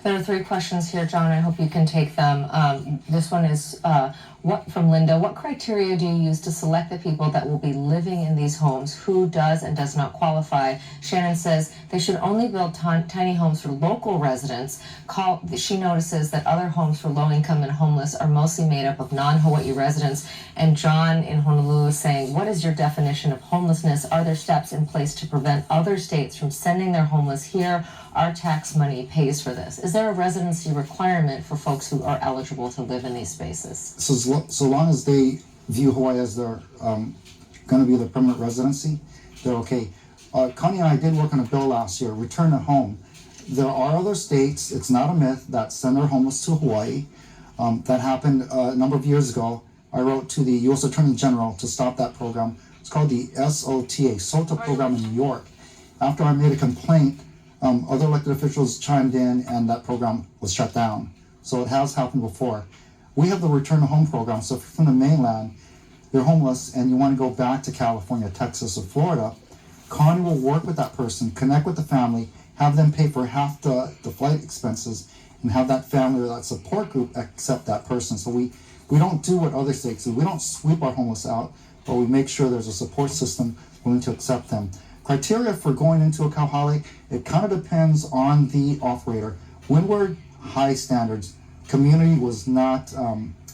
There are 3 questions here, John. I hope you can take them. This one is from Linda. What criteria do you use to select the people that will be living in these homes? Who does and does not qualify? Shannon says they should only build tiny homes for local residents. She notices that other homes for low income and homeless are mostly made up of non-Hawaii residents. And John in Honolulu is saying, what is your definition of homelessness? Are there steps in place to prevent other states from sending their homeless here? Our tax money pays for this. Is there a residency requirement for folks who are eligible to live in these spaces? So long as they view Hawaii as their going to be their permanent residency, they're okay. Connie and I did work on a bill last year, Return to Home. There are other states, it's not a myth, that send their homeless to Hawaii. That happened a number of years ago. I wrote to the U.S. Attorney General to stop that program. It's called the SOTA program in New York. After I made a complaint, other elected officials chimed in and that program was shut down. So it has happened before. We have the Return to Home program. So if you're from the mainland, you're homeless and you want to go back to California, Texas, or Florida, Connie will work with that person, connect with the family, have them pay for half the flight expenses, and have that family or that support group accept that person. So we don't do what other states do. We don't sweep our homeless out, but we make sure there's a support system willing to accept them. Criteria for going into a kauhale, it kind of depends on the operator. Windward High Standards community was not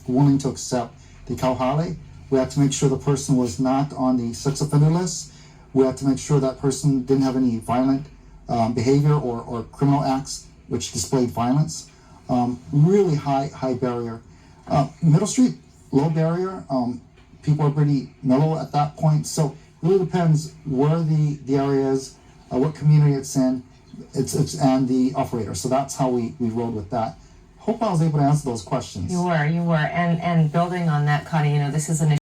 willing to accept the kauhale. We had to make sure the person was not on the sex offender list. We had to make sure that person didn't have any violent behavior or criminal acts which displayed violence. Really high barrier. Middle Street, low barrier. People are pretty mellow at that point. So it really depends where the area is, what community it's in, and the operator. So that's how we rode with that. Hope I was able to answer those questions. You were. And building on that, Connie, this is an